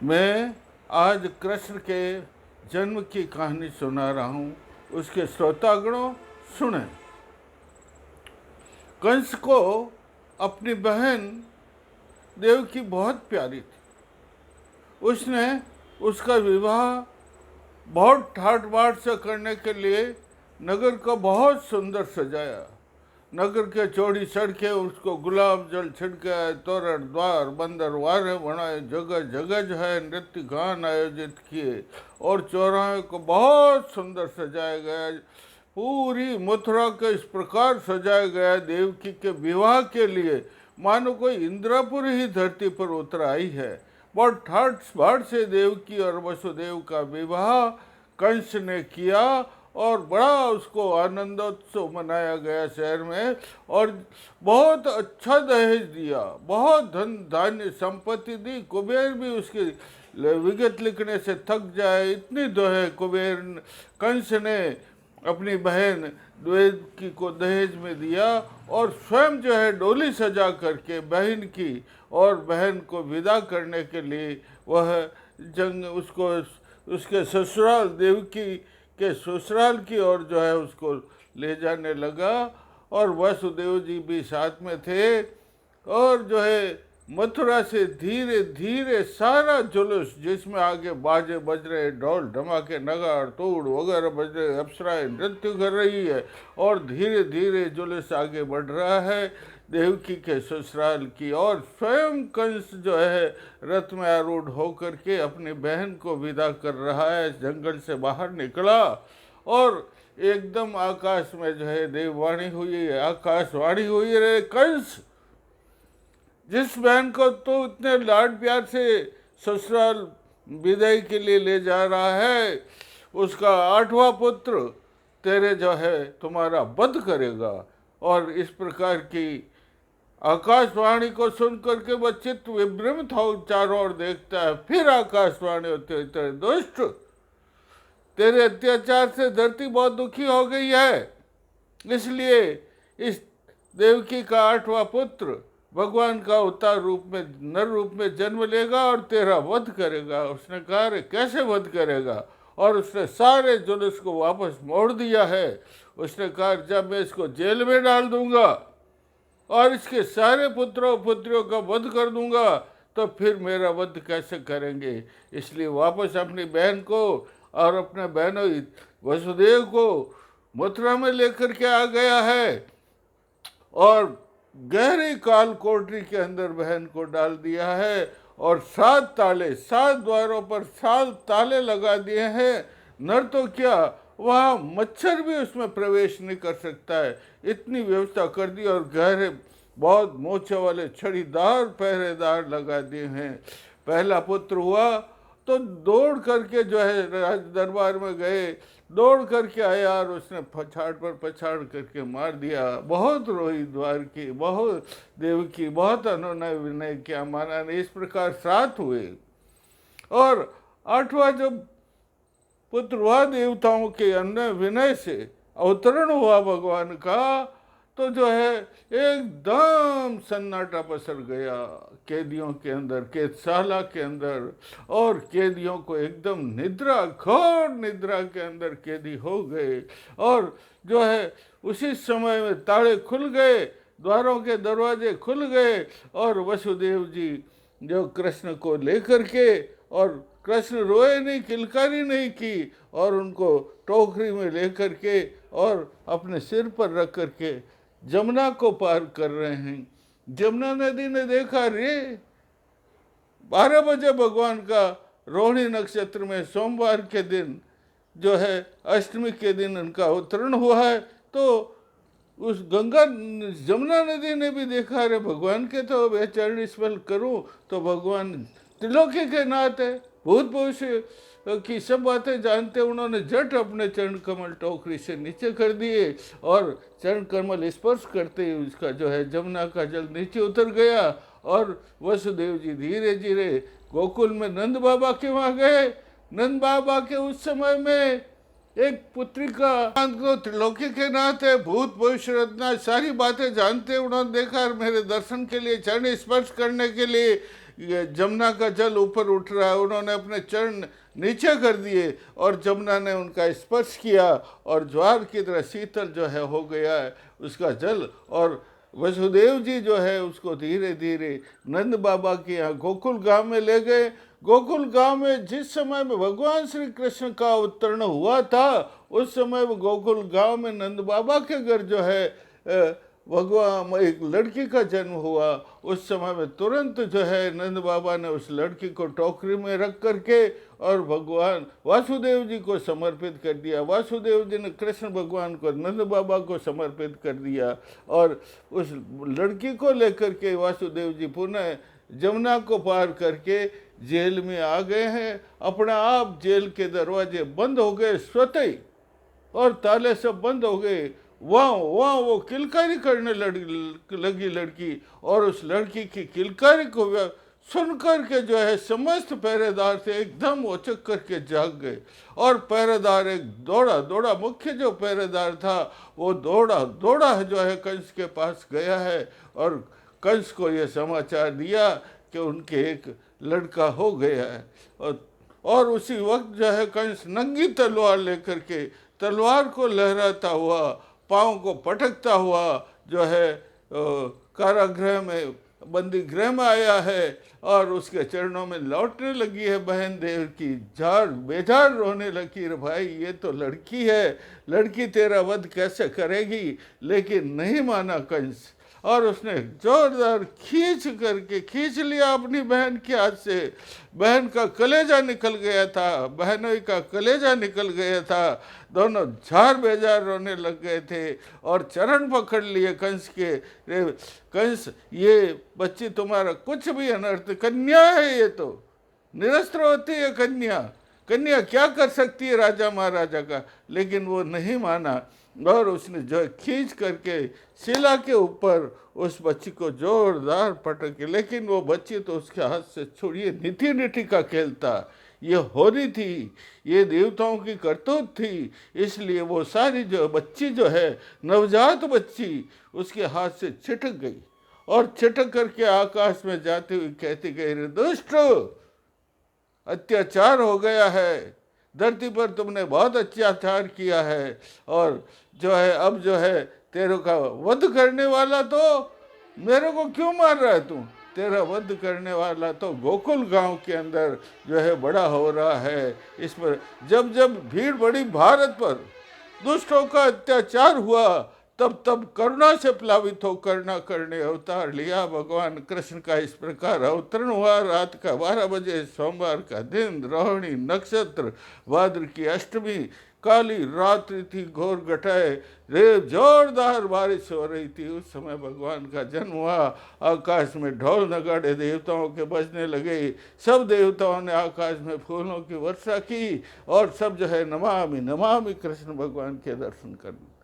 मैं आज कृष्ण के जन्म की कहानी सुना रहा हूँ। उसके श्रोतागणों सुने। कंस को अपनी बहन देवकी बहुत प्यारी थी। उसने उसका विवाह बहुत ठाट बाट से करने के लिए नगर को बहुत सुंदर सजाया। नगर के चौड़ी सड़कें उसको गुलाब जल छिड़के, तोरण द्वार बंदरवारे बनाए, जगह जगह जो है नृत्य गान आयोजित किए और चौराहे को बहुत सुंदर सजाया गया। पूरी मथुरा को इस प्रकार सजाया गया देवकी के विवाह के लिए मानो कोई इंद्रपुर ही धरती पर उतर आई है। बहुत ठाट बाट से देवकी और वसुदेव का विवाह कंस ने किया और बड़ा उसको आनंदोत्सव मनाया गया शहर में। और बहुत अच्छा दहेज दिया, बहुत धन धान्य संपत्ति दी। कुबेर भी उसकी विगत लिखने से थक जाए, इतनी दहेज कुबेर कंस ने अपनी बहन देवकी को दहेज में दिया और स्वयं जो है डोली सजा करके बहन की और बहन को विदा करने के लिए वह उसको उसके ससुराल देवकी के ससुराल की ओर जो है उसको ले जाने लगा। और वसुदेव जी भी साथ में थे और जो है मथुरा से धीरे धीरे सारा जुलूस जिसमें आगे बाजे बज रहे, ढोल ढमाके नगाड़ तोड़ वगैरह बज रहे, अप्सराएं नृत्य कर रही है और धीरे धीरे जुलूस आगे बढ़ रहा है देवकी के ससुराल की। और स्वयं कंस जो है रथ में आरूढ़ होकर के अपनी बहन को विदा कर रहा है। जंगल से बाहर निकला और एकदम आकाश में जो है देववाणी हुई है, आकाशवाणी हुई है, कंस जिस बहन को तो इतने लाड प्यार से ससुराल विदाई के लिए ले जा रहा है, उसका 8वां पुत्र तेरे जो है तुम्हारा वध करेगा। और इस प्रकार की आकाशवाणी को सुन करके वह चित्त विभ्रमित हो चारों ओर देखता है। फिर आकाशवाणी होती है, तेरे दुष्ट, तेरे अत्याचार से धरती बहुत दुखी हो गई है, इसलिए इस देवकी का 8वां पुत्र भगवान का अवतार रूप में नर रूप में जन्म लेगा और तेरा वध करेगा। उसने कहा रे कैसे वध करेगा? और उसने सारे जुलूस को वापस मोड़ दिया है। उसने कहा जब मैं इसको जेल में डाल दूंगा और इसके सारे पुत्रों पुत्रियों का वध कर दूंगा तो फिर मेरा वध कैसे करेंगे? इसलिए वापस अपनी बहन को और अपने बहनों वसुदेव को मथुरा में लेकर के आ गया है और गहरी काल कोठरी के अंदर बहन को डाल दिया है और 7 ताले, 7 द्वारों पर 7 ताले लगा दिए हैं। नर तो क्या, वहाँ मच्छर भी उसमें प्रवेश नहीं कर सकता है, इतनी व्यवस्था कर दी। और गहरे बहुत मोछे वाले छड़ीदार पहरेदार लगा दिए हैं। पहला पुत्र हुआ तो दौड़ करके जो है राज दरबार में गए, दौड़ करके आया और उसने पछाड़ पर पछाड़ करके मार दिया। बहुत रोई द्वार की, बहुत देवकी, बहुत अनुनय विनय किया, माना नहीं। इस प्रकार 7 हुए और 8वां जब पुत्र हुआ, देवताओं के अन्य विनय से अवतरण हुआ भगवान का, तो जो है एकदम सन्नाटा पसर गया कैदियों के अंदर, कैदशाला के अंदर। और कैदियों को एकदम निद्रा, घोर निद्रा के अंदर कैदी हो गए। और जो है उसी समय में ताले खुल गए, द्वारों के दरवाजे खुल गए और वसुदेव जी जो कृष्ण को लेकर के, और कृष्ण रोए नहीं, किलकारी नहीं की, और उनको टोकरी में लेकर के और अपने सिर पर रख करके जमुना को पार कर रहे हैं। जमुना नदी ने देखा रे 12 बजे भगवान का रोहिणी नक्षत्र में सोमवार के दिन जो है अष्टमी के दिन उनका अवतरण हुआ है। तो उस गंगा जमुना नदी ने भी देखा रे भगवान के तो मैं चरण स्पर्श करूं तो भगवान त्रिलोकी के नाथ है, भूत भविष्य की सब बातें जानते। उन्होंने झट अपने चरण कमल टोकरी से नीचे कर दिए और चरण कमल स्पर्श करते ही उसका जो है जमुना का जल नीचे उतर गया। और वसुदेव जी धीरे धीरे गोकुल में नंद बाबा के वहाँ गए। नंद बाबा के उस समय में एक पुत्री का त्रिलोकी के नाथ है, भूत भविष्य रत्ना सारी बातें जानते। उन्होंने देखा मेरे दर्शन के लिए, चरण स्पर्श करने के लिए ये जमुना का जल ऊपर उठ रहा है, उन्होंने अपने चरण नीचे कर दिए और जमुना ने उनका स्पर्श किया और ज्वार की तरह शीतल जो है हो गया है उसका जल। और वसुदेव जी जो है उसको धीरे धीरे नंद बाबा के यहाँ गोकुल गांव में ले गए। गोकुल गांव में जिस समय में भगवान श्री कृष्ण का अवतरण हुआ था उस समय में गोकुल गांव में नंद बाबा के घर जो है भगवान एक लड़की का जन्म हुआ। उस समय में तुरंत जो है नंद बाबा ने उस लड़की को टोकरी में रख करके और भगवान वासुदेव जी को समर्पित कर दिया। वासुदेव जी ने कृष्ण भगवान को नंद बाबा को समर्पित कर दिया और उस लड़की को लेकर के वासुदेव जी पुनः जमुना को पार करके जेल में आ गए हैं। अपना आप जेल के दरवाजे बंद हो गए स्वतः ही और ताले सब बंद हो गए। वहाँ वो किलकारी करने लगी लड़की और उस लड़की की किलकारी को सुन करके जो है समस्त पहरेदार से एकदम उचक करके जाग गए और पहरेदार एक दौड़ा मुख्य जो पहरेदार था वो दौड़ा जो है कंस के पास गया है और कंस को ये समाचार दिया कि उनके एक लड़का हो गया है। और उसी वक्त जो है कंस नंगी तलवार लेकर के तलवार को लहराता हुआ पाँव को पटकता हुआ जो है कारागृह में बंदी गृह में आया है और उसके चरणों में लौटने लगी है बहन देव की बेजार रोने लगी। भाई ये तो लड़की है, लड़की तेरा वध कैसे करेगी। लेकिन नहीं माना कंस और उसने जोरदार खींच लिया अपनी बहन के हाथ से। बहन का कलेजा निकल गया था, बहनों का कलेजा निकल गया था। दोनों झार बेजार रोने लग गए थे और चरण पकड़ लिए कंस के। कंस ये बच्ची तुम्हारा कुछ भी अनर्थ, कन्या है ये तो निरस्त्र होती है कन्या क्या कर सकती है राजा महाराजा का। लेकिन वो नहीं माना और उसने जो खींच करके शिला के ऊपर उस बच्ची को जोरदार पटके। लेकिन वो बच्ची तो उसके हाथ से छुड़िए निठी का खेल था, ये होरी थी, ये देवताओं की करतूत थी। इसलिए वो सारी जो बच्ची जो है नवजात बच्ची उसके हाथ से छिटक गई और छिटक करके आकाश में जाते हुए कहती गई, रे दुष्ट, अत्याचार हो गया है, धरती पर तुमने बहुत अत्याचार किया है और जो है अब जो है तेरे का वध करने वाला तो मेरे को क्यों मार रहा है तू, तेरा वध करने वाला तो गोकुल गांव के अंदर जो है बड़ा हो रहा है। इस पर जब भीड़ बढ़ी भारत पर, दुष्टों का अत्याचार हुआ, तब करुणा से प्लावित हो करुणा करने अवतार लिया भगवान कृष्ण का। इस प्रकार अवतरण हुआ। रात का 12 बजे सोमवार का दिन, रोहिणी नक्षत्र, भाद्र की अष्टमी, काली रात्रि थी, घोर घटाए रे जोरदार बारिश हो रही थी। उस समय भगवान का जन्म हुआ। आकाश में ढोल नगाड़े देवताओं के बजने लगे। सब देवताओं ने आकाश में फूलों की वर्षा की और सब जो है नमामि नमामि कृष्ण भगवान के दर्शन करने।